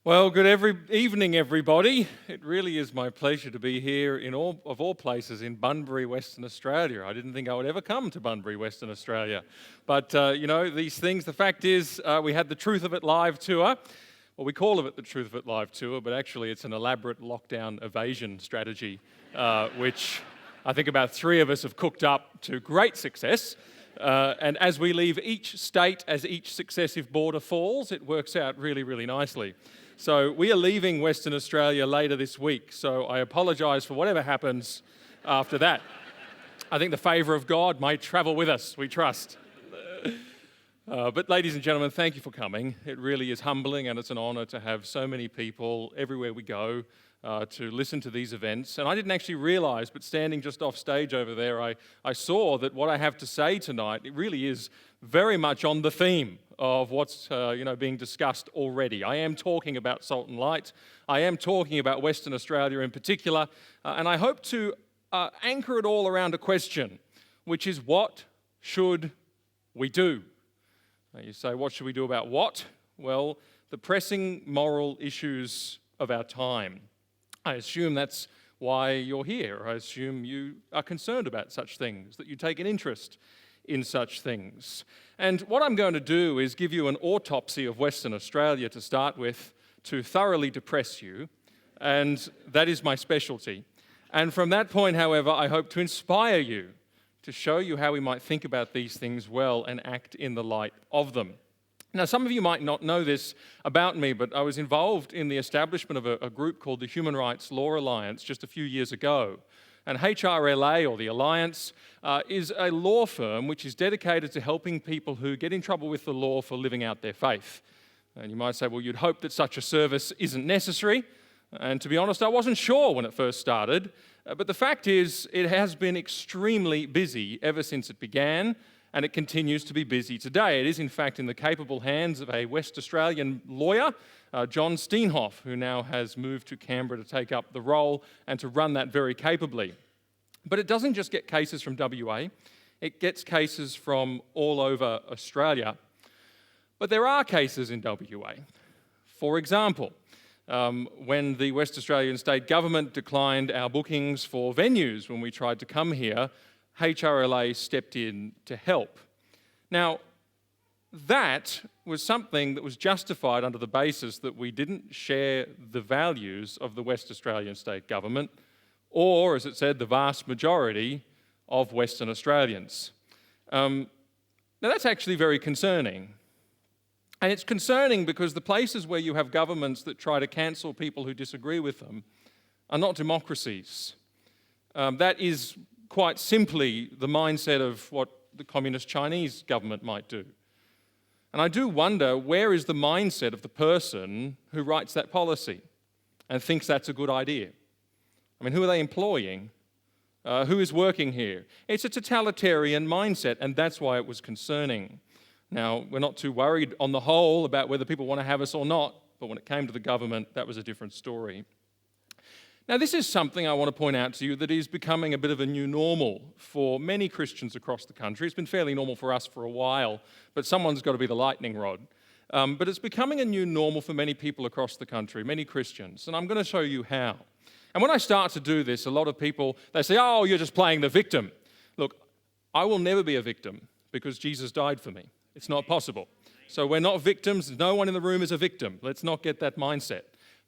Well, good evening, everybody. It really is my pleasure to be here in all places in Bunbury, Western Australia. I didn't think I would ever come to Bunbury, Western Australia. But, these things, the fact is, we had the Truth of It live tour. Well, we call it the Truth of It live tour, but actually it's an elaborate lockdown evasion strategy, which I think about 3 of us have cooked up to great success. And as we leave each state, as each successive border falls, it works out really, really nicely. So we are leaving Western Australia later this week, so I apologise for whatever happens after that. I think the favour of God may travel with us, we trust. But ladies and gentlemen, thank you for coming. It really is humbling and it's an honour to have so many people everywhere we go to listen to these events. And I didn't actually realise, but standing just off stage over there, I saw that what I have to say tonight, it really is very much on the theme of what's being discussed already. I am talking about Salt and Light. I am talking about Western Australia in particular, and I hope to anchor it all around a question, which is what should we do? Now you say, what should we do about what? Well, the pressing moral issues of our time. I assume that's why you're here. I assume you are concerned about such things, that you take an interest in such things. And what I'm going to do is give you an autopsy of Western Australia to start with, to thoroughly depress you, and that is my specialty. And from that point, however, I hope to inspire you, to show you how we might think about these things well and act in the light of them. Now, some of you might not know this about me, but I was involved in the establishment of a group called the Human Rights Law Alliance just a few years ago. And HRLA, or the Alliance, is a law firm which is dedicated to helping people who get in trouble with the law for living out their faith. And you might say, well, you'd hope that such a service isn't necessary. And to be honest, I wasn't sure when it first started. But the fact is, it has been extremely busy ever since it began, and it continues to be busy today. It is, in fact, in the capable hands of a West Australian lawyer, John Steenhoff, who now has moved to Canberra to take up the role and to run that very capably. But it doesn't just get cases from WA, it gets cases from all over Australia. But there are cases in WA. For example, when the West Australian State Government declined our bookings for venues when we tried to come here, HRLA stepped in to help. Now, that was something that was justified under the basis that we didn't share the values of the West Australian State Government, or, as it said, the vast majority of Western Australians. Now, that's actually very concerning. And it's concerning because the places where you have governments that try to cancel people who disagree with them are not democracies. That is quite simply the mindset of what the Communist Chinese government might do. And I do wonder, where is the mindset of the person who writes that policy and thinks that's a good idea? I mean, who are they employing? Who is working here? It's a totalitarian mindset, and that's why it was concerning. Now, we're not too worried on the whole about whether people want to have us or not, but when it came to the government, that was a different story. Now, this is something I want to point out to you that is becoming a bit of a new normal for many Christians across the country. It's been fairly normal for us for a while, but someone's got to be the lightning rod. But it's becoming a new normal for many people across the country, many Christians, and I'm going to show you how. And when I start to do this, a lot of people, they say, oh, you're just playing the victim. Look, I will never be a victim because Jesus died for me. It's not possible. So we're not victims. No one in the room is a victim. Let's not get that mindset.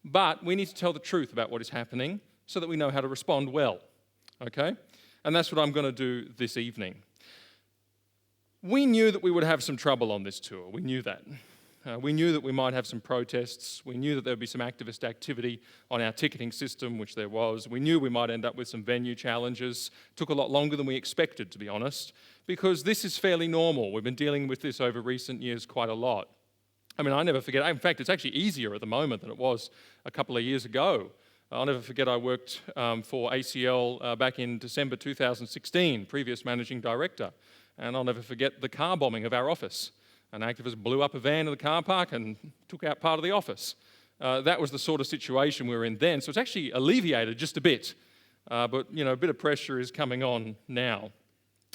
But we need to tell the truth about what is happening so that we know how to respond well, okay? And that's what I'm going to do this evening. We knew that we would have some trouble on this tour. We knew that. We knew that we might have some protests. We knew that there would be some activist activity on our ticketing system, which there was. We knew we might end up with some venue challenges. It took a lot longer than we expected, to be honest, because this is fairly normal. We've been dealing with this over recent years quite a lot. I mean, I never forget. In fact, it's actually easier at the moment than it was a couple of years ago. I'll never forget I worked for ACL back in December 2016, previous managing director. And I'll never forget the car bombing of our office. An activist blew up a van in the car park and took out part of the office. That was the sort of situation we were in then. So it's actually alleviated just a bit. But, a bit of pressure is coming on now.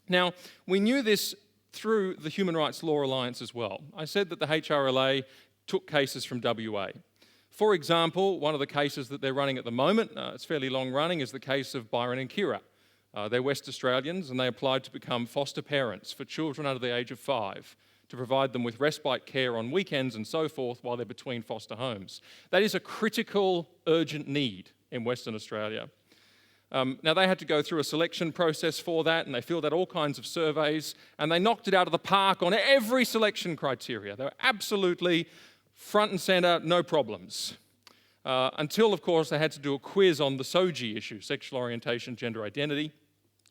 Now, we knew this through the Human Rights Law Alliance as well. I said that the HRLA took cases from WA. For example, one of the cases that they're running at the moment, it's fairly long running, is the case of Byron and Kira. They're West Australians and they applied to become foster parents for children under the age of 5 to provide them with respite care on weekends and so forth while they're between foster homes. That is a critical, urgent need in Western Australia. Now, they had to go through a selection process for that, and they filled out all kinds of surveys, and they knocked it out of the park on every selection criteria. They were absolutely front and centre, no problems. Until, of course, they had to do a quiz on the SOGI issue, sexual orientation, gender identity,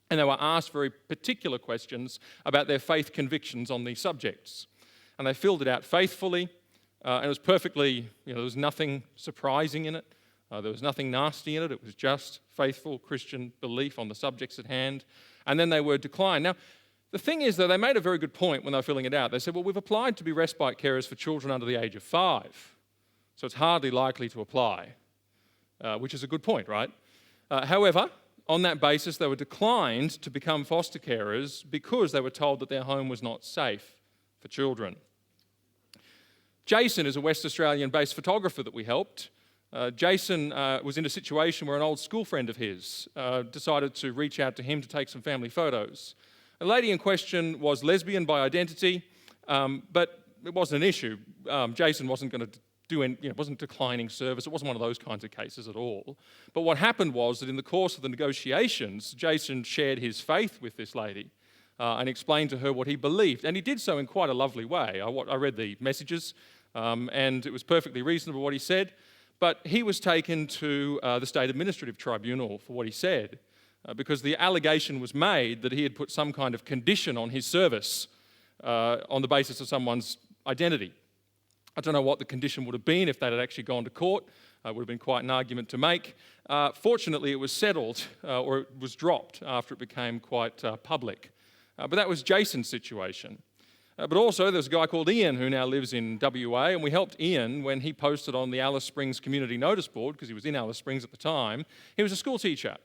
and they were asked very particular questions about their faith convictions on these subjects. And they filled it out faithfully, and it was perfectly, there was nothing surprising in it. There was nothing nasty in it. It was just faithful Christian belief on the subjects at hand. And then they were declined. Now, the thing is, though, they made a very good point when they were filling it out. They said, well, we've applied to be respite carers for children under the age of 5, so it's hardly likely to apply, which is a good point, right? However, on that basis, they were declined to become foster carers because they were told that their home was not safe for children. Jason is a West Australian-based photographer that we helped. Jason was in a situation where an old school friend of his decided to reach out to him to take some family photos. The lady in question was lesbian by identity, but it wasn't an issue. Jason wasn't going to wasn't declining service. It wasn't one of those kinds of cases at all. But what happened was that in the course of the negotiations, Jason shared his faith with this lady and explained to her what he believed. And he did so in quite a lovely way. I read the messages, and it was perfectly reasonable what he said. But he was taken to the State Administrative Tribunal for what he said, because the allegation was made that he had put some kind of condition on his service on the basis of someone's identity. I don't know what the condition would have been if that had actually gone to court. It would have been quite an argument to make. Fortunately, it was settled, or it was dropped after it became quite public. But that was Jason's situation. But also, there's a guy called Ian who now lives in WA, and we helped Ian when he posted on the Alice Springs community notice board, because he was in Alice Springs at the time. He was a school teacher,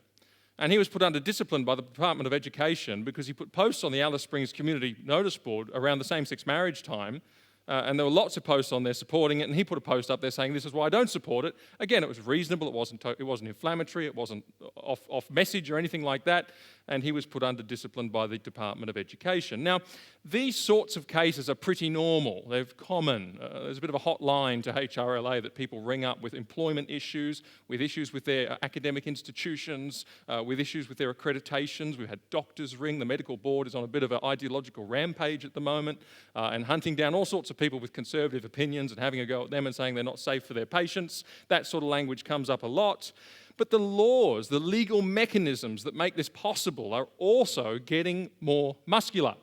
and he was put under discipline by the Department of Education because he put posts on the Alice Springs community notice board around the same-sex marriage time, and there were lots of posts on there supporting it, and he put a post up there saying, this is why I don't support it. Again, it was reasonable, it wasn't inflammatory, it wasn't off message or anything like that, and he was put under discipline by the Department of Education. Now, these sorts of cases are pretty normal. They're common. There's a bit of a hotline to HRLA that people ring up with employment issues with their academic institutions, with issues with their accreditations. We've had doctors ring. The medical board is on a bit of an ideological rampage at the moment and hunting down all sorts of people with conservative opinions and having a go at them and saying they're not safe for their patients. That sort of language comes up a lot. But the laws, the legal mechanisms that make this possible are also getting more muscular.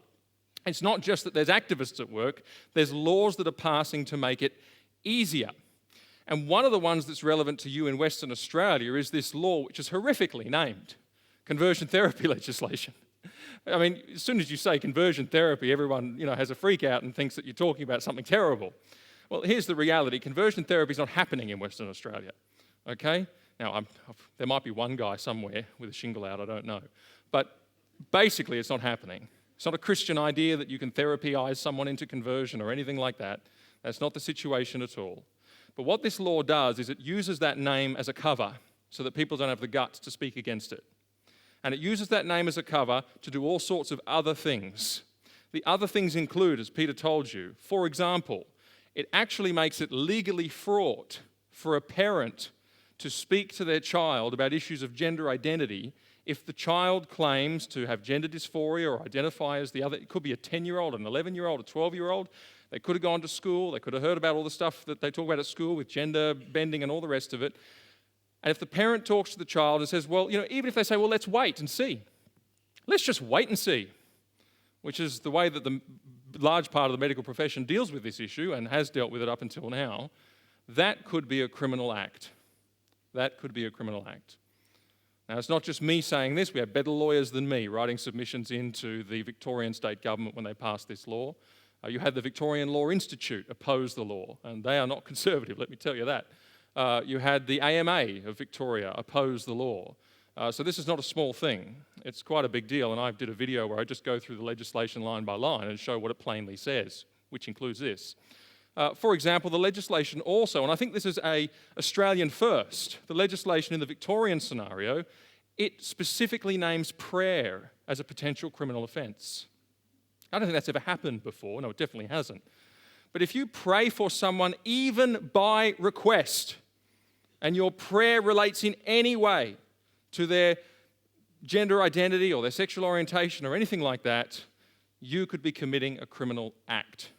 It's not just that there's activists at work, there's laws that are passing to make it easier. And one of the ones that's relevant to you in Western Australia is this law, which is horrifically named, conversion therapy legislation. I mean, as soon as you say conversion therapy, everyone has a freak out and thinks that you're talking about something terrible. Well, here's the reality. Conversion therapy is not happening in Western Australia, okay? Now, there might be one guy somewhere with a shingle out, I don't know. But basically, it's not happening. It's not a Christian idea that you can therapyize someone into conversion or anything like that. That's not the situation at all. But what this law does is it uses that name as a cover so that people don't have the guts to speak against it. And it uses that name as a cover to do all sorts of other things. The other things include, as Peter told you, for example, it actually makes it legally fraught for a parent to speak to their child about issues of gender identity if the child claims to have gender dysphoria or identify as the other. It could be a 10-year-old, an 11-year-old, a 12-year-old. They could have gone to school. They could have heard about all the stuff that they talk about at school with gender bending and all the rest of it. And if the parent talks to the child and says, well, even if they say, well, let's wait and see. Let's just wait and see, which is the way that the large part of the medical profession deals with this issue and has dealt with it up until now, that could be a criminal act. That could be a criminal act. Now, it's not just me saying this. We have better lawyers than me writing submissions into the Victorian state government when they passed this law. You had the Victorian Law Institute oppose the law, and they are not conservative, let me tell you that. You had the AMA of Victoria oppose the law. So this is not a small thing. It's quite a big deal, and I did a video where I just go through the legislation line by line and show what it plainly says, which includes this. For example, the legislation also, and I think this is an Australian first, the legislation in the Victorian scenario, it specifically names prayer as a potential criminal offence. I don't think that's ever happened before. No, it definitely hasn't. But if you pray for someone, even by request, and your prayer relates in any way to their gender identity or their sexual orientation or anything like that, you could be committing a criminal act.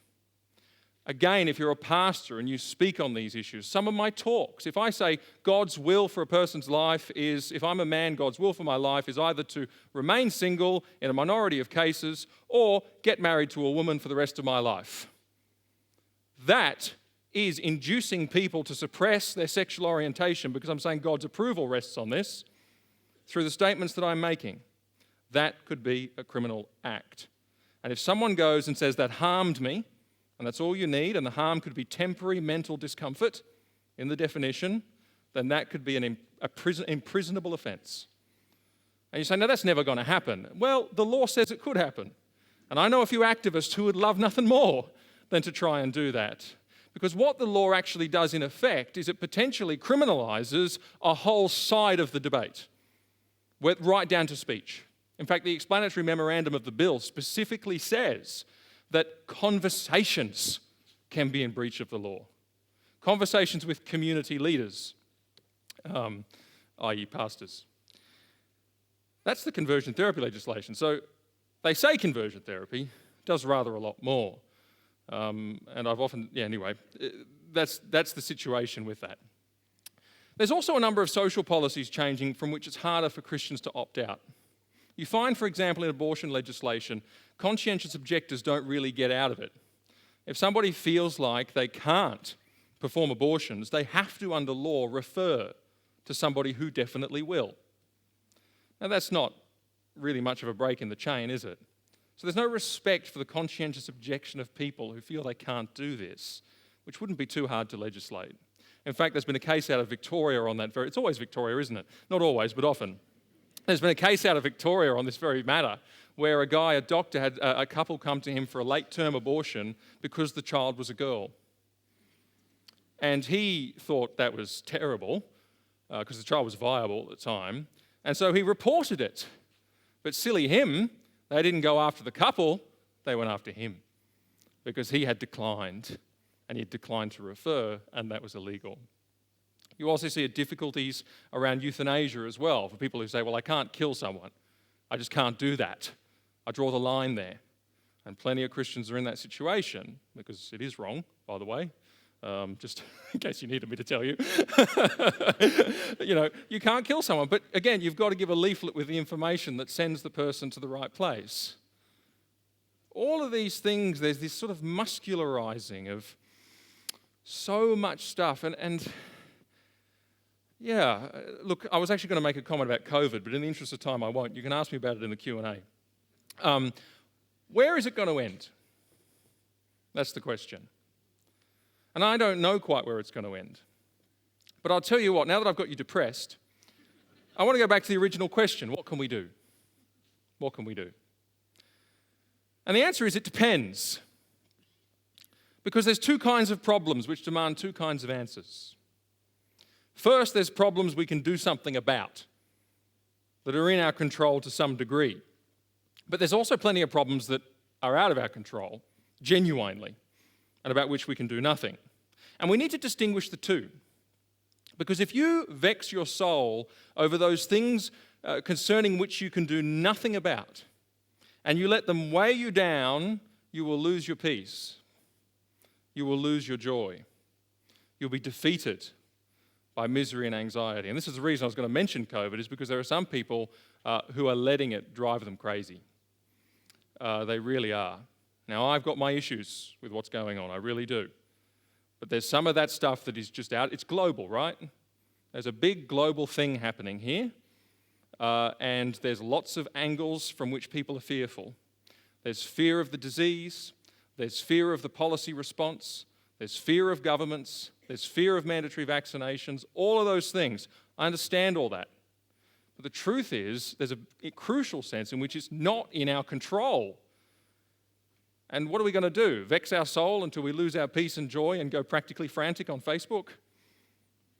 Again, if you're a pastor and you speak on these issues, some of my talks, if I say God's will for a person's life is, if I'm a man, God's will for my life is either to remain single in a minority of cases or get married to a woman for the rest of my life. That is inducing people to suppress their sexual orientation because I'm saying God's approval rests on this through the statements that I'm making. That could be a criminal act. And if someone goes and says that harmed me, and that's all you need, and the harm could be temporary mental discomfort in the definition, then that could be an imprisonable offence. And you say, no, that's never going to happen. Well, the law says it could happen. And I know a few activists who would love nothing more than to try and do that. Because what the law actually does in effect is it potentially criminalises a whole side of the debate, right down to speech. In fact, the explanatory memorandum of the bill specifically says that conversations can be in breach of the law. Conversations with community leaders, i.e. pastors. That's the conversion therapy legislation. So they say conversion therapy does rather a lot more. And I've often, anyway, that's the situation with that. There's also a number of social policies changing from which it's harder for Christians to opt out. You find, for example, in abortion legislation, conscientious objectors don't really get out of it. If somebody feels like they can't perform abortions, they have to, under law, refer to somebody who definitely will. Now, that's not really much of a break in the chain, is it? So there's no respect for the conscientious objection of people who feel they can't do this, which wouldn't be too hard to legislate. In fact, there's been a case out of Victoria on that it's always Victoria, isn't it? Not always, but often. There's been a case out of Victoria on this very matter where a doctor had a couple come to him for a late-term abortion because the child was a girl. And he thought that was terrible because the child was viable at the time. And so he reported it. But silly him, they didn't go after the couple, they went after him because he had declined, and he had declined to refer, and that was illegal. You also see difficulties around euthanasia as well, for people who say, well, I can't kill someone. I just can't do that. I draw the line there. And plenty of Christians are in that situation, because it is wrong, by the way, just in case you needed me to tell you. You can't kill someone. But again, you've got to give a leaflet with the information that sends the person to the right place. All of these things, there's this sort of muscularizing of so much stuff. Yeah, look, I was actually going to make a comment about COVID, but in the interest of time, I won't. You can ask me about it in the Q&A. Where is it going to end? That's the question. And I don't know quite where it's going to end. But I'll tell you what, now that I've got you depressed, I want to go back to the original question. What can we do? What can we do? And the answer is it depends. Because there's two kinds of problems which demand two kinds of answers. First, there's problems we can do something about that are in our control to some degree. But there's also plenty of problems that are out of our control, genuinely, and about which we can do nothing. And we need to distinguish the two. Because if you vex your soul over those things concerning which you can do nothing about, and you let them weigh you down, you will lose your peace. You will lose your joy. You'll be defeated by misery and anxiety. And this is the reason I was going to mention COVID, is because there are some people who are letting it drive them crazy. They really are. Now, I've got my issues with what's going on, I really do. But there's some of that stuff that is just out. It's global, right? There's a big global thing happening here, and there's lots of angles from which people are fearful. There's fear of the disease, there's fear of the policy response, there's fear of governments, there's fear of mandatory vaccinations, all of those things. I understand all that. But the truth is, there's a crucial sense in which it's not in our control. And what are we going to do? Vex our soul until we lose our peace and joy and go practically frantic on Facebook?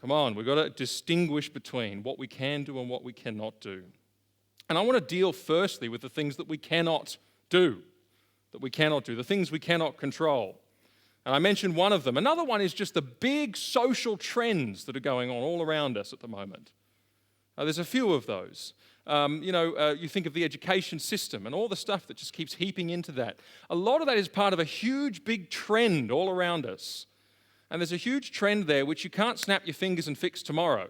Come on, we've got to distinguish between what we can do and what we cannot do. And I want to deal firstly with the things that we cannot do, the things we cannot control. And I mentioned one of them. Another one is just the big social trends that are going on all around us at the moment. There's a few of those. You think of the education system and all the stuff that just keeps heaping into that. A lot of that is part of a huge, big trend all around us. And there's a huge trend there which you can't snap your fingers and fix tomorrow.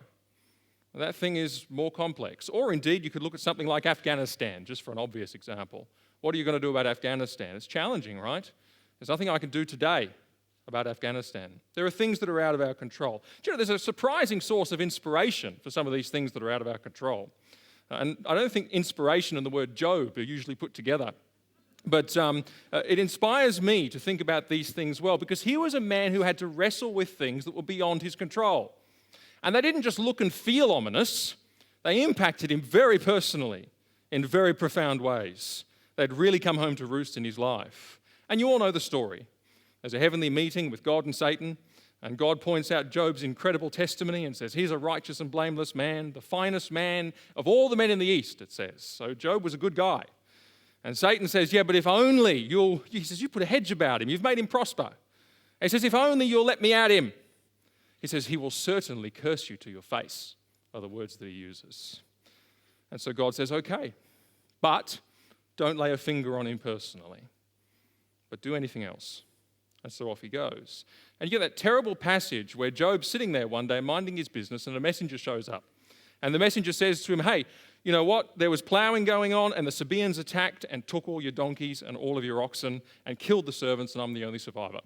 That thing is more complex. Or indeed, you could look at something like Afghanistan, just for an obvious example. What are you going to do about Afghanistan? It's challenging, right? There's nothing I can do today about Afghanistan. There are things that are out of our control. Do you know, there's a surprising source of inspiration for some of these things that are out of our control. And I don't think inspiration and the word Job are usually put together. But it inspires me to think about these things well, because he was a man who had to wrestle with things that were beyond his control. And they didn't just look and feel ominous. They impacted him very personally in very profound ways. They'd really come home to roost in his life. And you all know the story. There's a heavenly meeting with God and Satan, and God points out Job's incredible testimony and says, he's a righteous and blameless man, the finest man of all the men in the East, it says. So Job was a good guy. And Satan says, yeah, but if only he says, you put a hedge about him, you've made him prosper. He says, if only you'll let me at him. He says, he will certainly curse you to your face, are the words that he uses. And so God says, okay, but don't lay a finger on him personally, but do anything else. And so off he goes. And you get that terrible passage where Job's sitting there one day minding his business and a messenger shows up. And the messenger says to him, hey, you know what? There was ploughing going on and the Sabaeans attacked and took all your donkeys and all of your oxen and killed the servants, and I'm the only survivor.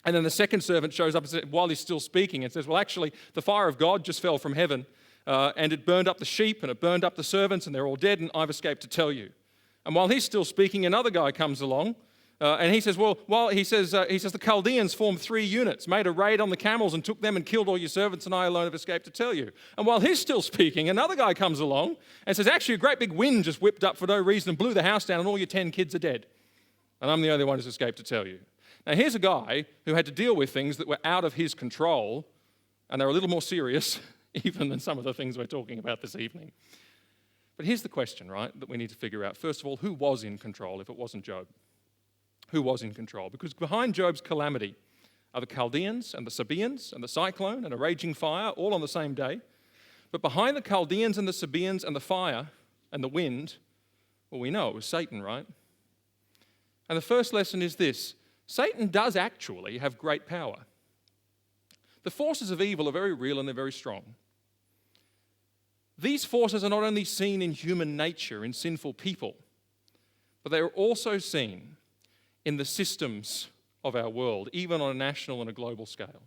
And then the second servant shows up while he's still speaking and says, well, actually, the fire of God just fell from heaven and it burned up the sheep and it burned up the servants and they're all dead and I've escaped to tell you. And while he's still speaking, another guy comes along and he says, the Chaldeans formed 3 units, made a raid on the camels and took them and killed all your servants, and I alone have escaped to tell you. And while he's still speaking, another guy comes along and says, actually, a great big wind just whipped up for no reason and blew the house down and all your 10 kids are dead. And I'm the only one who's escaped to tell you. Now, here's a guy who had to deal with things that were out of his control, and they're a little more serious even than some of the things we're talking about this evening. But here's the question, right, that we need to figure out. First of all, who was in control if it wasn't Job? Who was in control? Because behind Job's calamity are the Chaldeans and the Sabaeans and the cyclone and a raging fire, all on the same day. But behind the Chaldeans and the Sabaeans and the fire and the wind, well, we know it was Satan, right? And the first lesson is this: Satan does actually have great power. The forces of evil are very real and they're very strong. These forces are not only seen in human nature, in sinful people, but they are also seen in the systems of our world, even on a national and a global scale.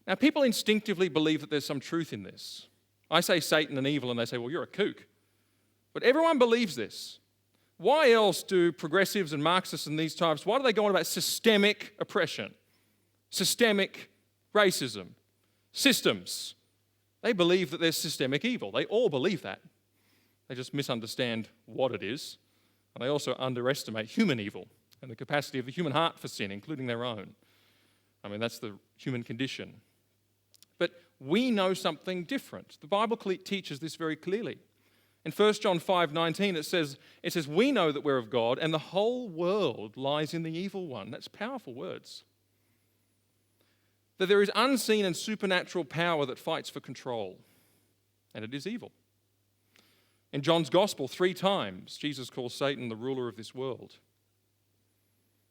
Now, people instinctively believe that there's some truth in this. I say Satan and evil, and they say, well, you're a kook. But everyone believes this. Why else do progressives and Marxists and these types, why do they go on about systemic oppression, systemic racism, systems? They believe that there's systemic evil. They all believe that. They just misunderstand what it is. And they also underestimate human evil and the capacity of the human heart for sin, including their own. I mean, that's the human condition. But we know something different. The Bible teaches this very clearly. In 1 John 5:19, it says, we know that we're of God and the whole world lies in the evil one. That's powerful words. That there is unseen and supernatural power that fights for control, and it is evil. In John's Gospel, 3 times, Jesus calls Satan the ruler of this world.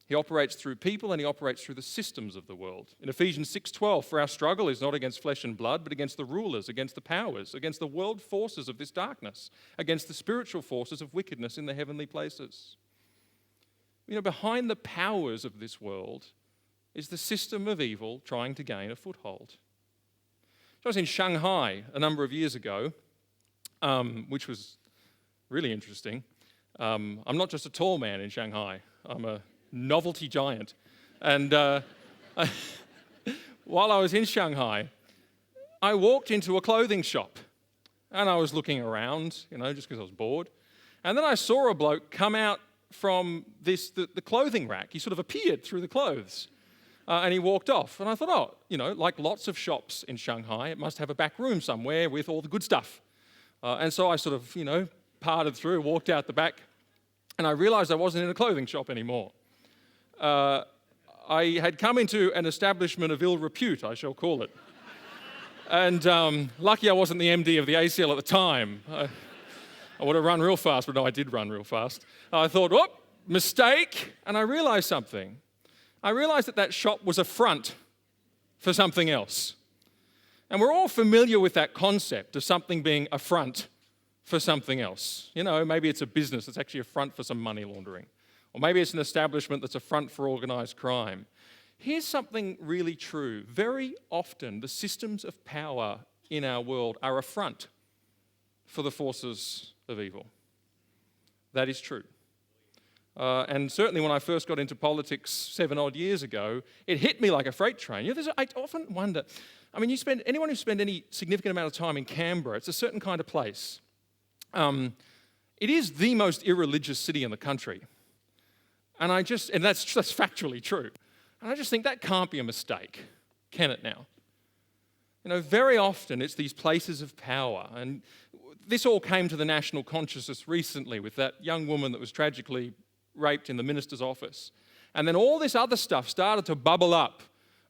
He operates through people and he operates through the systems of the world. In Ephesians 6:12, for our struggle is not against flesh and blood, but against the rulers, against the powers, against the world forces of this darkness, against the spiritual forces of wickedness in the heavenly places. You know, behind the powers of this world is the system of evil trying to gain a foothold. I was in Shanghai a number of years ago, which was really interesting. I'm not just a tall man in Shanghai. I'm a novelty giant. And while I was in Shanghai, I walked into a clothing shop and I was looking around, just because I was bored. And then I saw a bloke come out from the clothing rack. He sort of appeared through the clothes. And he walked off. And I thought, like lots of shops in Shanghai, it must have a back room somewhere with all the good stuff. And so I sort of, parted through, walked out the back, and I realized I wasn't in a clothing shop anymore. I had come into an establishment of ill repute, I shall call it. And lucky I wasn't the MD of the ACL at the time. I would have run real fast, but no, I did run real fast. I thought, whoop, mistake. And I realized something. I realized that shop was a front for something else. And we're all familiar with that concept of something being a front for something else. Maybe it's a business that's actually a front for some money laundering. Or maybe it's an establishment that's a front for organised crime. Here's something really true. Very often, the systems of power in our world are a front for the forces of evil. That is true. And certainly when I first got into politics 7 odd years ago, it hit me like a freight train. I often wonder, anyone who spent any significant amount of time in Canberra, it's a certain kind of place. It is the most irreligious city in the country. And that's factually true. And I just think that can't be a mistake, can it now? Very often it's these places of power. And this all came to the national consciousness recently with that young woman that was tragically raped in the minister's office. And then all this other stuff started to bubble up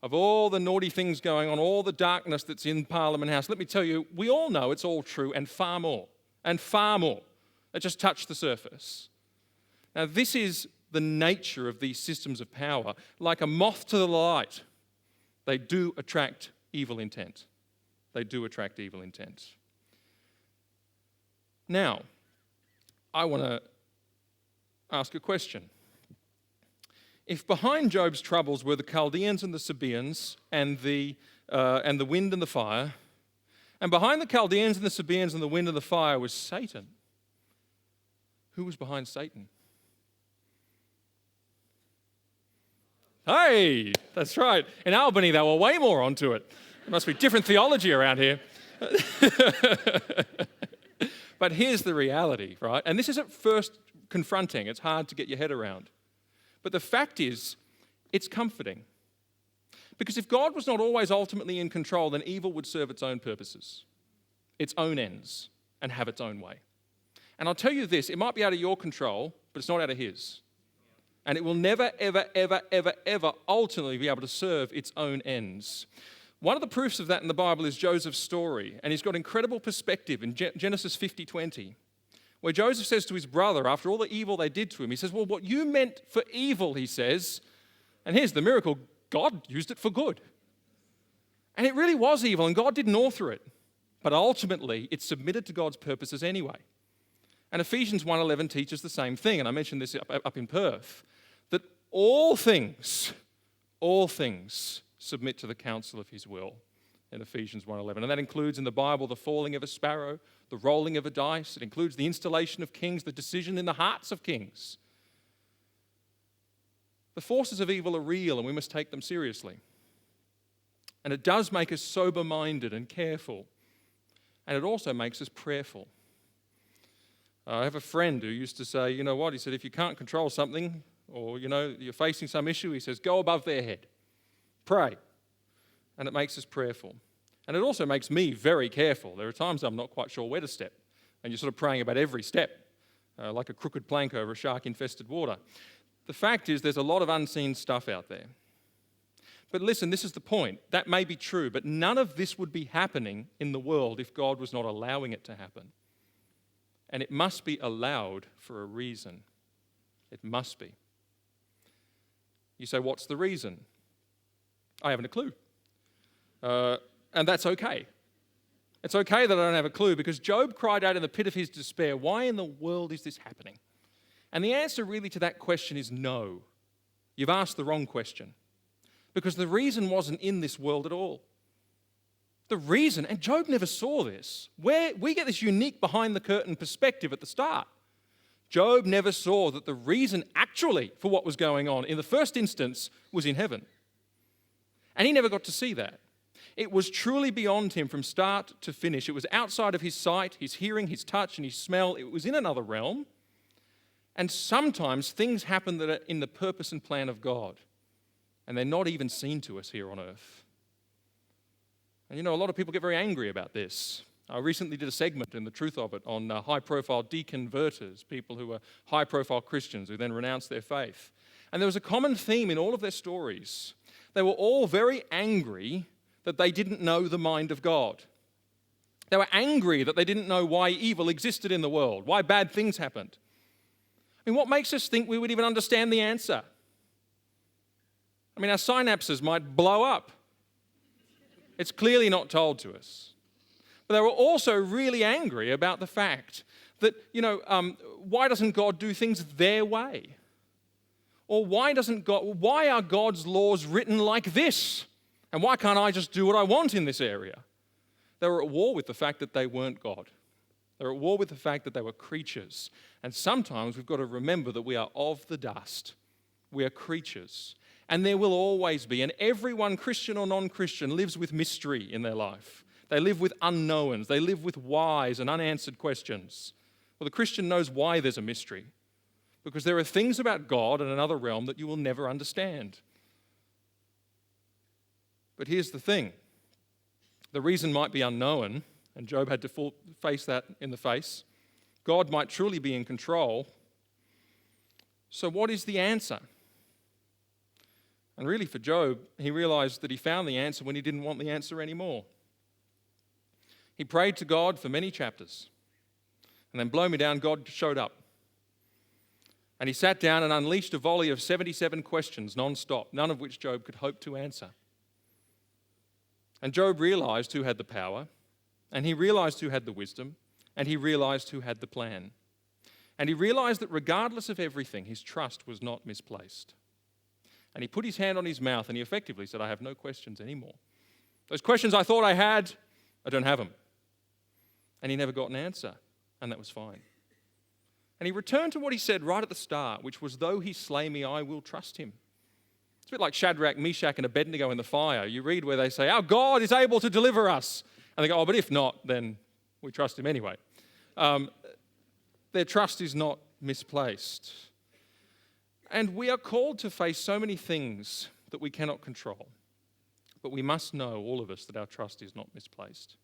of all the naughty things going on, all the darkness that's in Parliament House. Let me tell you, we all know it's all true and far more that just touched the surface. Now, this is the nature of these systems of power. Like a moth to the light, they do attract evil intent. They do attract evil intent. Now, I want to ask a question. If behind Job's troubles were the Chaldeans and the Sabaeans and the wind and the fire, and behind the Chaldeans and the Sabaeans and the wind and the fire was Satan, who was behind Satan? Hey, that's right. In Albany, they were way more onto it. There must be different theology around here. But here's the reality, right? And this is at first confronting. It's hard to get your head around. But the fact is, it's comforting. Because if God was not always ultimately in control, then evil would serve its own purposes, its own ends, and have its own way. And I'll tell you this, it might be out of your control, but it's not out of his. And it will never, ever, ever, ever, ever ultimately be able to serve its own ends. One of the proofs of that in the Bible is Joseph's story, and he's got incredible perspective in Genesis 50:20, where Joseph says to his brother, after all the evil they did to him, he says, well, what you meant for evil, he says, and here's the miracle, God used it for good. And it really was evil, and God didn't author it, but ultimately it submitted to God's purposes anyway. And Ephesians 1:11 teaches the same thing, and I mentioned this up in Perth, that all things submit to the counsel of his will in Ephesians 1:11. And that includes in the Bible the falling of a sparrow, the rolling of a dice. It includes the installation of kings, the decision in the hearts of kings. The forces of evil are real and we must take them seriously. And it does make us sober-minded and careful. And it also makes us prayerful. I have a friend who used to say, you know what, he said, if you can't control something or, you're facing some issue, he says, go above their head. Pray. And it makes us prayerful. And it also makes me very careful. There are times I'm not quite sure where to step. And you're sort of praying about every step, like a crooked plank over a shark-infested water. The fact is there's a lot of unseen stuff out there. But listen, this is the point. That may be true, but none of this would be happening in the world if God was not allowing it to happen. And it must be allowed for a reason. It must be. You say, what's the reason? I haven't a clue. And that's okay. It's okay that I don't have a clue because Job cried out in the pit of his despair, why in the world is this happening? And the answer really to that question is no. You've asked the wrong question. Because the reason wasn't in this world at all. The reason, and Job never saw this, we get this unique behind the curtain perspective at the start. Job never saw that the reason actually for what was going on in the first instance was in heaven. And he never got to see that. It was truly beyond him from start to finish. It was outside of his sight, his hearing, his touch, and his smell. It was in another realm. And sometimes things happen that are in the purpose and plan of God, and they're not even seen to us here on earth. And you know, a lot of people get very angry about this. I recently did a segment in The Truth of It on high-profile deconverters, people who are high-profile Christians who then renounce their faith. And there was a common theme in all of their stories. They were all very angry that they didn't know the mind of God. They were angry that they didn't know why evil existed in the world, why bad things happened. I mean, what makes us think we would even understand the answer? I mean, our synapses might blow up. It's clearly not told to us. But they were also really angry about the fact that, why doesn't God do things their way? Or why are God's laws written like this? And why can't I just do what I want in this area? They were at war with the fact that they weren't God. They were at war with the fact that they were creatures. And sometimes we've got to remember that we are of the dust. We are creatures. And there will always be, and everyone, Christian or non-Christian, lives with mystery in their life. They live with unknowns. They live with whys and unanswered questions. Well, the Christian knows why there's a mystery. Because there are things about God in another realm that you will never understand. But here's the thing. The reason might be unknown, and Job had to face that in the face. God might truly be in control. So what is the answer? And really for Job, he realized that he found the answer when he didn't want the answer anymore. He prayed to God for many chapters. And then blow me down, God showed up. And he sat down and unleashed a volley of 77 questions non-stop, none of which Job could hope to answer. And Job realized who had the power, and he realized who had the wisdom, and he realized who had the plan. And he realized that regardless of everything, his trust was not misplaced. And he put his hand on his mouth and he effectively said, I have no questions anymore. Those questions I thought I had, I don't have them. And he never got an answer, and that was fine. And he returned to what he said right at the start, which was, though he slay me, I will trust him. It's a bit like Shadrach, Meshach, and Abednego in the fire. You read where they say, our God is able to deliver us. And they go, but if not, then we trust him anyway. Their trust is not misplaced. And we are called to face so many things that we cannot control. But we must know, all of us, that our trust is not misplaced.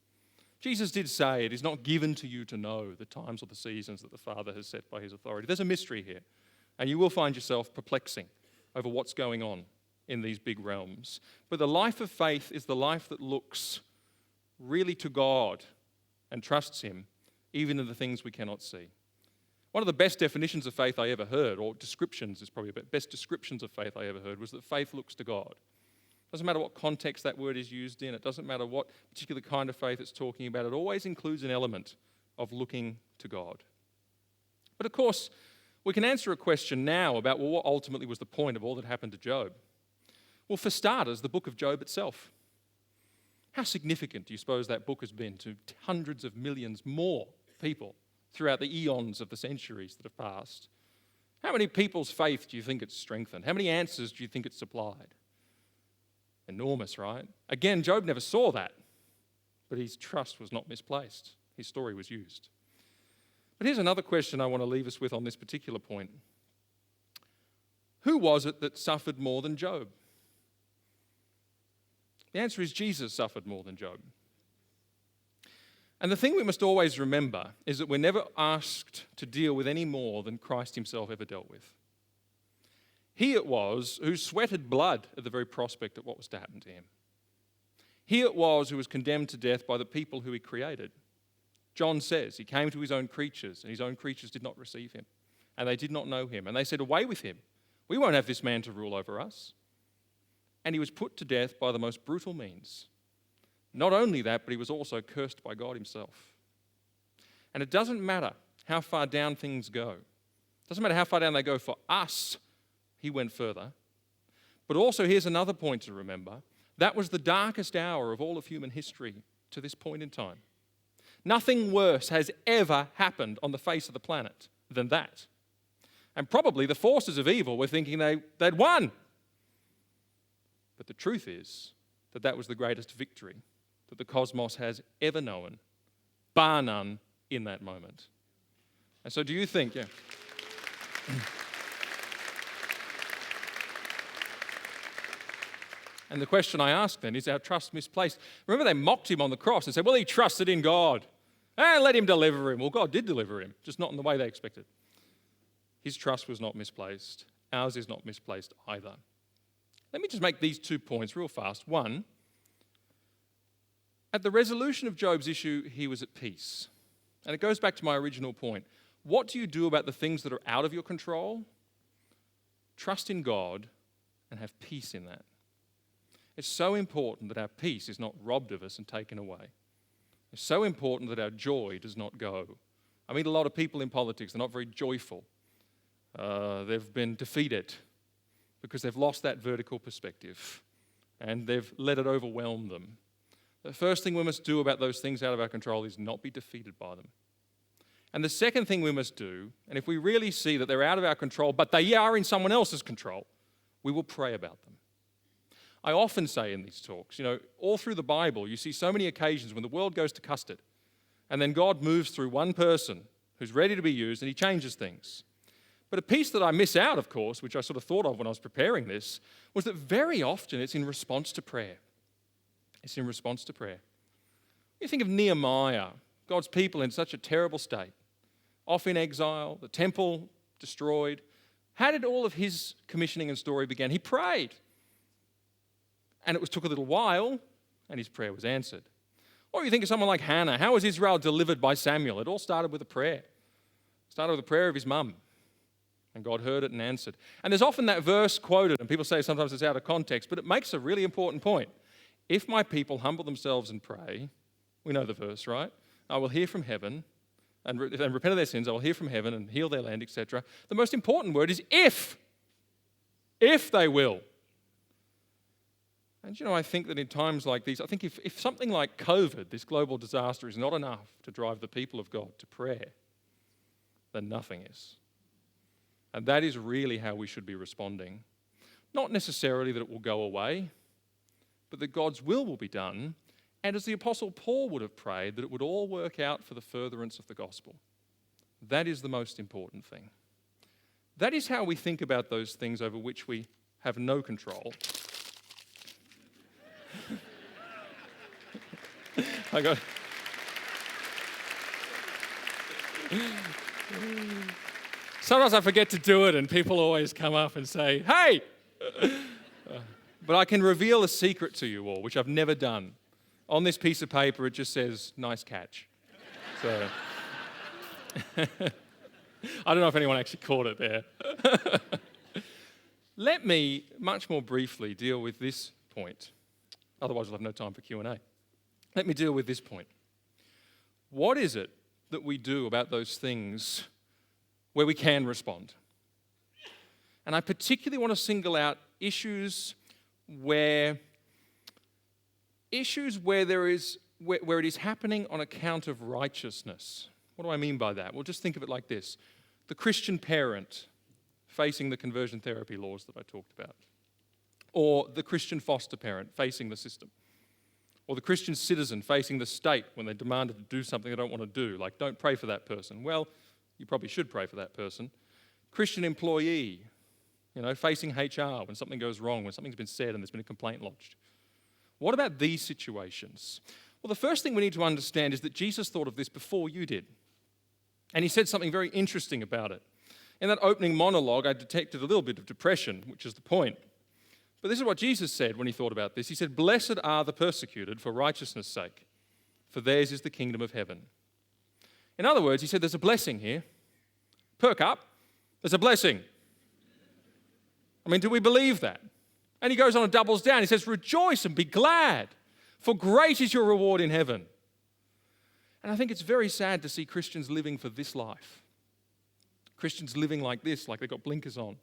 Jesus did say, it is not given to you to know the times or the seasons that the Father has set by his authority. There's a mystery here. And you will find yourself perplexing over what's going on in these big realms. But the life of faith is the life that looks really to God and trusts him, even in the things we cannot see. One of the best definitions of faith I ever heard, or descriptions is probably the best descriptions of faith I ever heard, was that faith looks to God. It doesn't matter what context that word is used in. It doesn't matter what particular kind of faith it's talking about. It always includes an element of looking to God. But of course, we can answer a question now about, what ultimately was the point of all that happened to Job? Well, for starters, the book of Job itself. How significant do you suppose that book has been to hundreds of millions more people throughout the eons of the centuries that have passed? How many people's faith do you think it's strengthened? How many answers do you think it's supplied? Enormous, right? Again, Job never saw that, but his trust was not misplaced. His story was used. But here's another question I want to leave us with on this particular point. Who was it that suffered more than Job? The answer is Jesus suffered more than Job. And the thing we must always remember is that we're never asked to deal with any more than Christ himself ever dealt with. He it was who sweated blood at the very prospect of what was to happen to him. He it was who was condemned to death by the people who he created. John says he came to his own creatures, and his own creatures did not receive him, and they did not know him. And they said, away with him. We won't have this man to rule over us. And he was put to death by the most brutal means. Not only that, but he was also cursed by God himself. And it doesn't matter how far down things go. It doesn't matter how far down they go for us. He went further. But also, here's another point to remember. That was the darkest hour of all of human history to this point in time. Nothing worse has ever happened on the face of the planet than that. And probably the forces of evil were thinking they'd won. But the truth is that that was the greatest victory that the cosmos has ever known, bar none, in that moment. And so do you think, And the question I ask then, is our trust misplaced? Remember, they mocked him on the cross and said, well, he trusted in God. Let him deliver him. Well, God did deliver him, just not in the way they expected. His trust was not misplaced. Ours is not misplaced either. Let me just make these 2 points real fast. One, at the resolution of Job's issue, he was at peace. And it goes back to my original point. What do you do about the things that are out of your control? Trust in God and have peace in that. It's so important that our peace is not robbed of us and taken away. It's so important that our joy does not go. I meet a lot of people in politics, they're not very joyful. They've been defeated because they've lost that vertical perspective and they've let it overwhelm them. The first thing we must do about those things out of our control is not be defeated by them. And the second thing we must do, and if we really see that they're out of our control, but they are in someone else's control, we will pray about them. I often say in these talks, all through the Bible, you see so many occasions when the world goes to custard, and then God moves through one person who's ready to be used, and he changes things. But a piece that I miss out, of course, which I sort of thought of when I was preparing this, was that very often it's in response to prayer. It's in response to prayer. You think of Nehemiah, God's people in such a terrible state, off in exile, the temple destroyed. How did all of his commissioning and story begin? He prayed. And it took a little while, and his prayer was answered. Or you think of someone like Hannah. How was Israel delivered by Samuel? It all started with a prayer. It started with a prayer of his mum. And God heard it and answered. And there's often that verse quoted, and people say sometimes it's out of context, but it makes a really important point. If my people humble themselves and pray, we know the verse, right? I will hear from heaven, and repent of their sins, I will hear from heaven and heal their land, etc. The most important word is if. If they will. And I think that in times like these, I think if something like COVID, this global disaster, is not enough to drive the people of God to prayer, then nothing is. And that is really how we should be responding. Not necessarily that it will go away, but that God's will be done, and as the Apostle Paul would have prayed, that it would all work out for the furtherance of the gospel. That is the most important thing. That is how we think about those things over which we have no control. Sometimes I forget to do it and people always come up and say, hey! But I can reveal a secret to you all, which I've never done. On this piece of paper, it just says, nice catch. So, I don't know if anyone actually caught it there. Let me, much more briefly, deal with this point. Otherwise, we'll have no time for Q&A. Let me deal with this point. What is it that we do about those things where we can respond? And I particularly want to single out issues where it is happening on account of righteousness. What do I mean by that? Well, just think of it like this. The Christian parent facing the conversion therapy laws that I talked about. Or the Christian foster parent facing the system. Or the Christian citizen facing the state when they're demanded to do something they don't want to do, like don't pray for that person. Well, you probably should pray for that person. Christian employee, facing HR when something goes wrong, when something's been said and there's been a complaint lodged. What about these situations? Well, the first thing we need to understand is that Jesus thought of this before you did. And he said something very interesting about it. In that opening monologue, I detected a little bit of depression, which is the point. But this is what Jesus said when he thought about this. He said, "Blessed are the persecuted for righteousness' sake, for theirs is the kingdom of heaven." In other words, he said there's a blessing here. Perk up. There's a blessing. I mean, do we believe that? And he goes on and doubles down. He says, "Rejoice and be glad, for great is your reward in heaven." And I think it's very sad to see Christians living for this life. Christians living like this, like they've got blinkers on.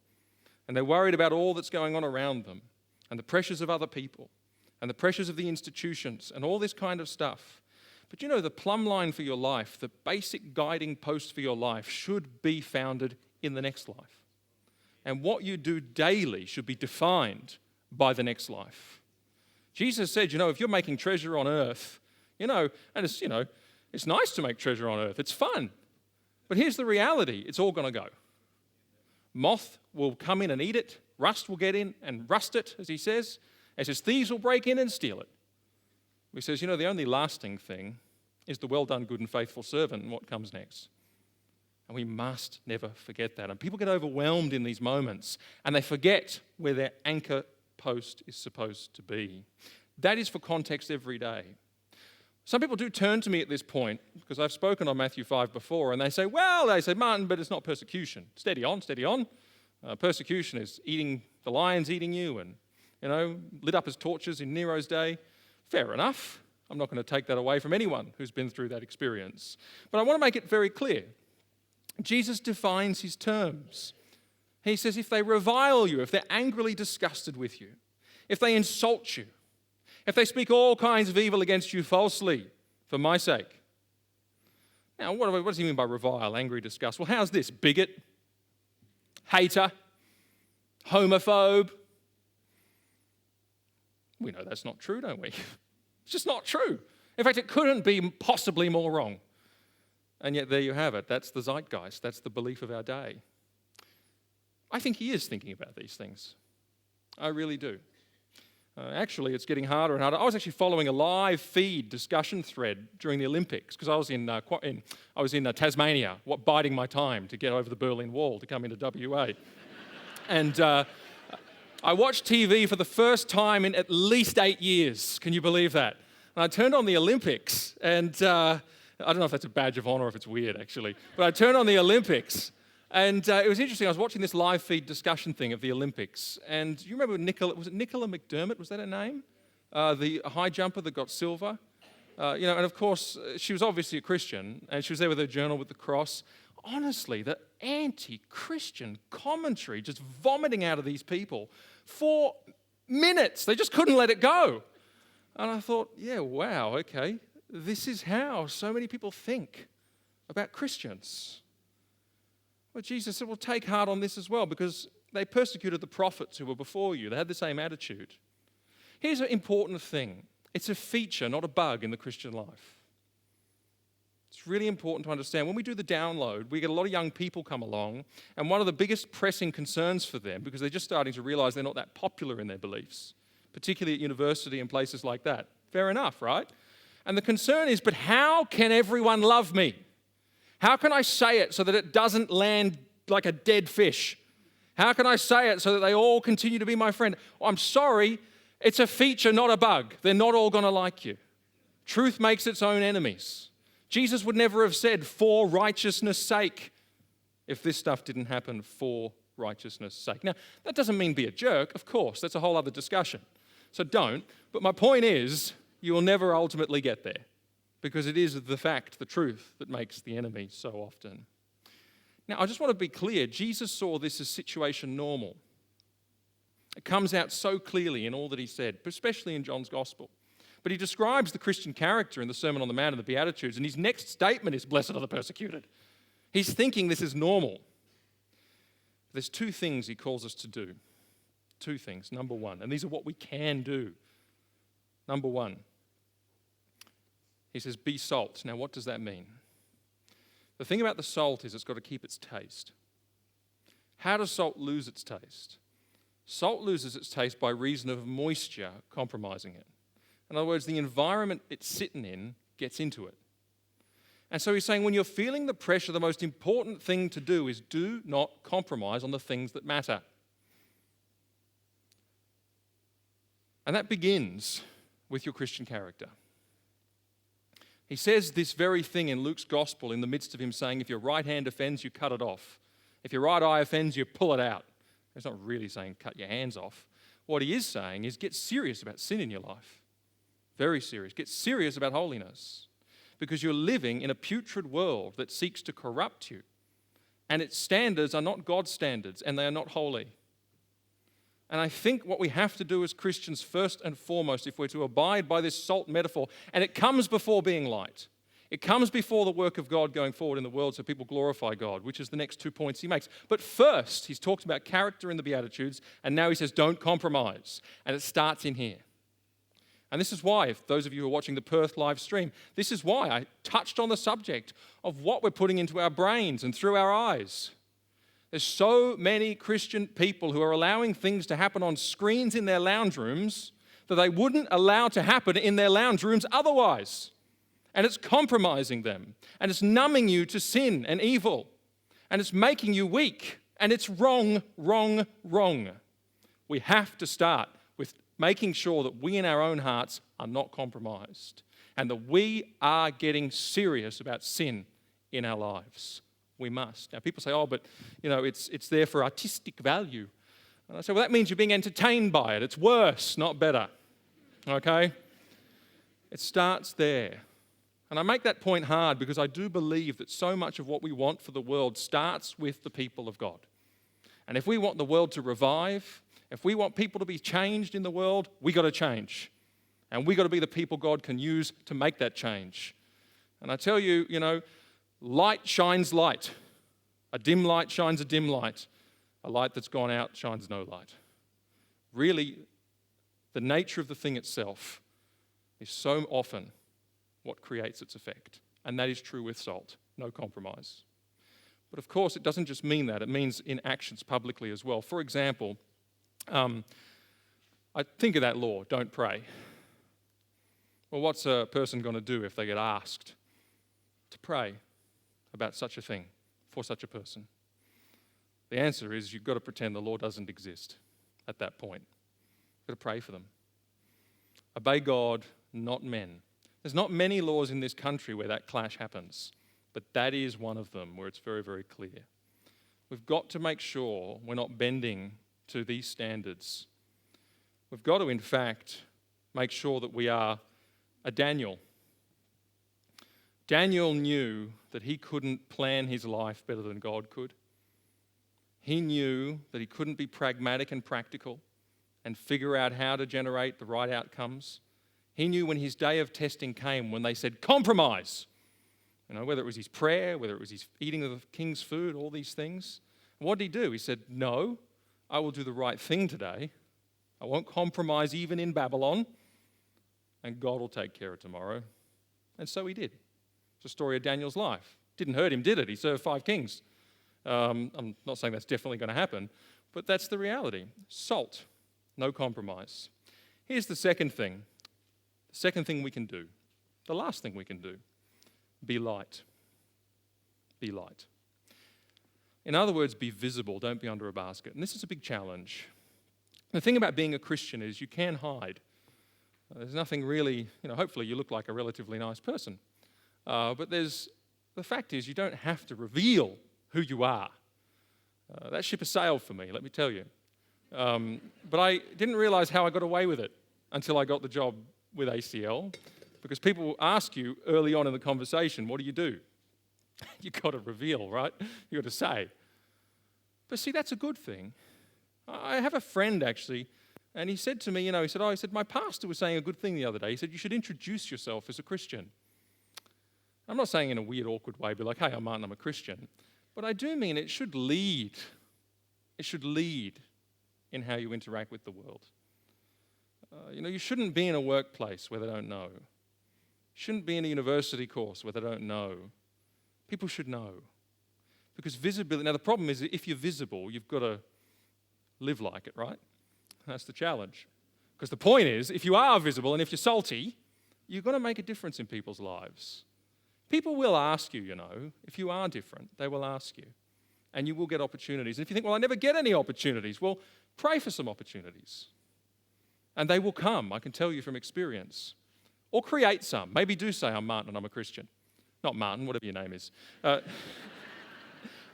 And they're worried about all that's going on around them and the pressures of other people and the pressures of the institutions and all this kind of stuff. But the plumb line for your life, the basic guiding post for your life should be founded in the next life. And what you do daily should be defined by the next life. Jesus said, if you're making treasure on earth, and it's nice to make treasure on earth. It's fun. But here's the reality. It's all going to go. Moth will come in and eat it. Rust will get in and rust it, as he says. And he says, thieves will break in and steal it. He says, the only lasting thing is the well done, good and faithful servant and what comes next. And we must never forget that. And people get overwhelmed in these moments and they forget where their anchor post is supposed to be. That is for context every day. Some people do turn to me at this point, because I've spoken on Matthew 5 before, and they say, Martyn, but it's not persecution. Steady on, steady on. Persecution is the lions eating you and, lit up as torches in Nero's day. Fair enough. I'm not going to take that away from anyone who's been through that experience. But I want to make it very clear. Jesus defines his terms. He says, if they revile you, if they're angrily disgusted with you, if they insult you, if they speak all kinds of evil against you falsely for my sake. Now, what does he mean by revile, angry, disgust? Well, how's this? Bigot? Hater? Homophobe? We know that's not true, don't we? It's just not true. In fact, it couldn't be possibly more wrong. And yet there you have it. That's the zeitgeist. That's the belief of our day. I think he is thinking about these things. I really do. Actually, it's getting harder and harder. I was actually following a live feed discussion thread during the Olympics because I was in Tasmania, biding my time to get over the Berlin Wall to come into WA. And I watched TV for the first time in at least 8 years. Can you believe that? And I turned on the Olympics, and I don't know if that's a badge of honor or if it's weird, actually. But I turned on the Olympics, and it was interesting. I was watching this live feed discussion thing of the Olympics, and you remember Nicola McDermott? Was that her name? The high jumper that got silver. And of course, she was obviously a Christian, and she was there with her journal with the cross. Honestly, the anti-Christian commentary just vomiting out of these people for minutes. They just couldn't let it go. And I thought, yeah, wow, okay. This is how so many people think about Christians. Well, Jesus said, well, take heart on this as well, because they persecuted the prophets who were before you. They had the same attitude. Here's an important thing. It's a feature, not a bug in the Christian life. It's really important to understand. When we do the download, we get a lot of young people come along, and one of the biggest pressing concerns for them, because they're just starting to realize they're not that popular in their beliefs, particularly at university and places like that. Fair enough, right? And the concern is, but how can everyone love me? How can I say it so that it doesn't land like a dead fish? How can I say it so that they all continue to be my friend? Oh, I'm sorry, it's a feature, not a bug. They're not all going to like you. Truth makes its own enemies. Jesus would never have said, for righteousness' sake, if this stuff didn't happen for righteousness' sake. Now, that doesn't mean be a jerk, of course. That's a whole other discussion. So don't. But my point is, you will never ultimately get there, because it is the fact, the truth, that makes the enemy so often. Now, I just want to be clear. Jesus saw this as situation normal. It comes out so clearly in all that he said, especially in John's Gospel. But he describes the Christian character in the Sermon on the Mount and the Beatitudes, and his next statement is, blessed are the persecuted. He's thinking this is normal. There's two things he calls us to do. Two things. Number one, and these are what we can do. Number one, he says, be salt. Now, what does that mean? The thing about the salt is it's got to keep its taste. How does salt lose its taste? Salt loses its taste by reason of moisture compromising it. In other words, the environment it's sitting in gets into it. And so he's saying when you're feeling the pressure, the most important thing to do is do not compromise on the things that matter. And that begins with your Christian character. He says this very thing in Luke's gospel in the midst of him saying, if your right hand offends, you cut it off. If your right eye offends, you pull it out. He's not really saying cut your hands off. What he is saying is get serious about sin in your life. Very serious. Get serious about holiness, because you're living in a putrid world that seeks to corrupt you. And its standards are not God's standards, and they are not holy. And I think what we have to do as Christians first and foremost, if we're to abide by this salt metaphor, and it comes before being light. It comes before the work of God going forward in the world so people glorify God, which is the next 2 points he makes. But first, he's talked about character in the Beatitudes, and now he says don't compromise. And it starts in here. And this is why, if those of you who are watching the Perth live stream, this is why I touched on the subject of what we're putting into our brains and through our eyes. There's so many Christian people who are allowing things to happen on screens in their lounge rooms that they wouldn't allow to happen in their lounge rooms otherwise. And it's compromising them. And it's numbing you to sin and evil. And it's making you weak. And it's wrong, wrong, wrong. We have to start with making sure that we in our own hearts are not compromised. And that we are getting serious about sin in our lives. We must. Now people say, oh, but it's there for artistic value. And I say, well, that means you're being entertained by it. It's worse, not better. Okay? It starts there. And I make that point hard because I do believe that so much of what we want for the world starts with the people of God. And if we want the world to revive, if we want people to be changed in the world, we got to change. And we got to be the people God can use to make that change. And I tell you, light shines light. A dim light shines a dim light. A light that's gone out shines no light. Really, the nature of the thing itself is so often what creates its effect. And that is true with salt, no compromise. But of course, it doesn't just mean that. It means in actions publicly as well. For example, I think of that law, don't pray. Well, what's a person going to do if they get asked to pray about such a thing for such a person? The answer is you've got to pretend the law doesn't exist at that point. You've got to pray for them. Obey God, not men. There's not many laws in this country where that clash happens, but that is one of them where it's very, very clear. We've got to make sure we're not bending to these standards. We've got to, in fact, make sure that we are a Daniel. Daniel knew that he couldn't plan his life better than God could. He knew that he couldn't be pragmatic and practical and figure out how to generate the right outcomes. He knew when his day of testing came, when they said, compromise, whether it was his prayer, whether it was his eating of the king's food, all these things. What did he do? He said, no, I will do the right thing today. I won't compromise even in Babylon, and God will take care of tomorrow. And so he did. It's the story of Daniel's life. Didn't hurt him, did it? He served 5 kings. I'm not saying that's definitely going to happen, but that's the reality. Salt, no compromise. Here's the second thing. The second thing we can do. The last thing we can do. Be light. Be light. In other words, be visible. Don't be under a basket. And this is a big challenge. The thing about being a Christian is you can hide. There's nothing really, hopefully you look like a relatively nice person. But the fact is you don't have to reveal who you are. That ship has sailed for me, let me tell you. But I didn't realize how I got away with it until I got the job with ACL, because people will ask you early on in the conversation, what do? You've got to reveal, right? You've got to say. But see, that's a good thing. I have a friend, actually, and he said to me, he said, my pastor was saying a good thing the other day. He said, you should introduce yourself as a Christian. I'm not saying in a weird, awkward way, be like, hey, I'm Martyn, I'm a Christian. But I do mean it should lead. It should lead in how you interact with the world. You shouldn't be in a workplace where they don't know. You shouldn't be in a university course where they don't know. People should know. Because visibility, now the problem is if you're visible, you've got to live like it, right? That's the challenge. Because the point is, if you are visible and if you're salty, you've got to make a difference in people's lives. People will ask you, if you are different, they will ask you. And you will get opportunities. And if you think, well, I never get any opportunities, well, pray for some opportunities. And they will come, I can tell you from experience. Or create some. Maybe do say, I'm Martyn and I'm a Christian. Not Martyn, whatever your name is. And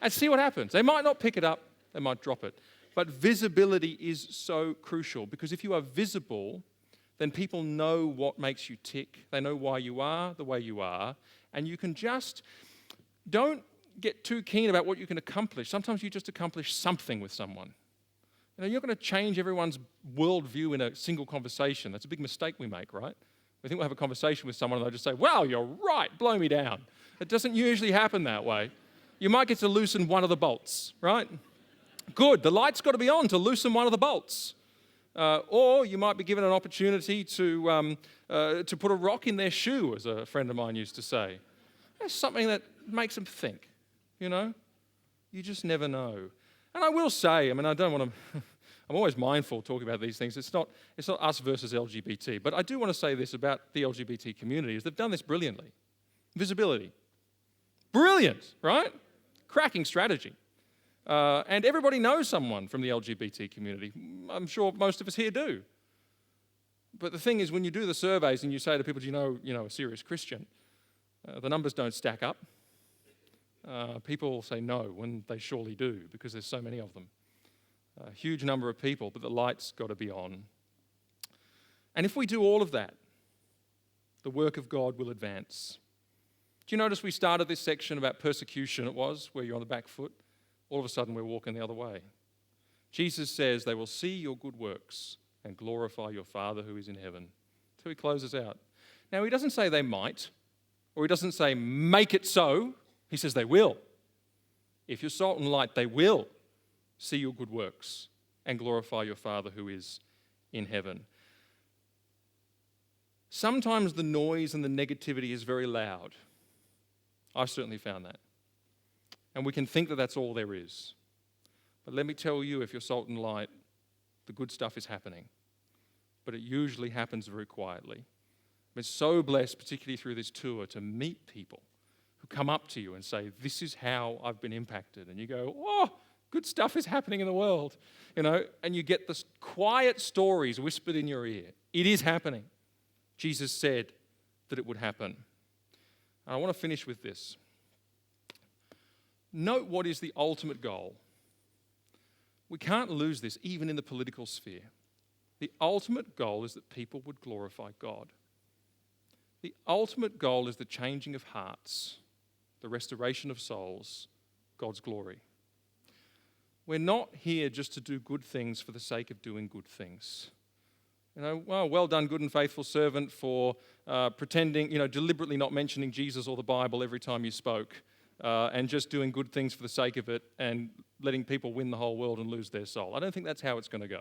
see what happens. They might not pick it up, they might drop it. But visibility is so crucial, because if you are visible, then people know what makes you tick. They know why you are the way you are. And you can don't get too keen about what you can accomplish. Sometimes you just accomplish something with someone. You're going to change everyone's worldview in a single conversation. That's a big mistake we make, right? We think we'll have a conversation with someone and they'll just say, wow, you're right, blow me down. It doesn't usually happen that way. You might get to loosen one of the bolts, right? Good, the light's got to be on to loosen one of the bolts. Or you might be given an opportunity to put a rock in their shoe, as a friend of mine used to say. That's something that makes them think, You just never know. And I will say, I mean, I don't want to, I'm always mindful talking about these things. It's not us versus LGBT. But I do want to say this about the LGBT community, is they've done this brilliantly. Visibility. Brilliant, right? Cracking strategy. And everybody knows someone from the LGBT community. I'm sure most of us here do. But the thing is, when you do the surveys and you say to people, do you know a serious Christian, the numbers don't stack up. People say no when they surely do, because there's so many of them. A huge number of people, but the light's got to be on. And if we do all of that, the work of God will advance. Do you notice we started this section about persecution, it was, where you're on the back foot? All of a sudden we're walking the other way. Jesus says they will see your good works and glorify your Father who is in heaven. So he closes out. Now he doesn't say they might, or he doesn't say make it so. He says they will. If you're salt and light, they will see your good works and glorify your Father who is in heaven. Sometimes the noise and the negativity is very loud. I've certainly found that. And we can think that that's all there is. But let me tell you, if you're salt and light, the good stuff is happening. But it usually happens very quietly. I've been so blessed, particularly through this tour, to meet people who come up to you and say, this is how I've been impacted. And you go, oh, good stuff is happening in the world. And you get the quiet stories whispered in your ear. It is happening. Jesus said that it would happen. And I want to finish with this. Note what is the ultimate goal. We can't lose this, even in the political sphere. The ultimate goal is that people would glorify God. The ultimate goal is the changing of hearts, the restoration of souls, God's glory. We're not here just to do good things for the sake of doing good things. Well done, good and faithful servant, for pretending, deliberately not mentioning Jesus or the Bible every time you spoke, and just doing good things for the sake of it and letting people win the whole world and lose their soul. I don't think that's how it's going to go.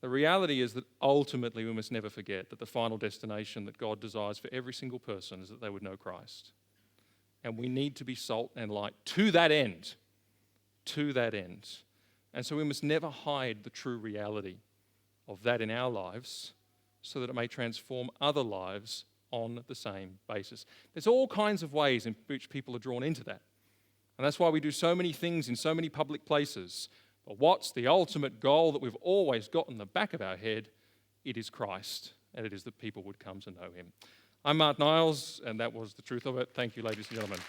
The reality is that ultimately we must never forget that the final destination that God desires for every single person is that they would know Christ. And we need to be salt and light to that end. To that end. And so we must never hide the true reality of that in our lives so that it may transform other lives on the same basis. There's all kinds of ways in which people are drawn into that. And that's why we do so many things in so many public places. But what's the ultimate goal that we've always got in the back of our head? It is Christ, and it is that people would come to know him. I'm Martyn, and that was the truth of it. Thank you, ladies and gentlemen.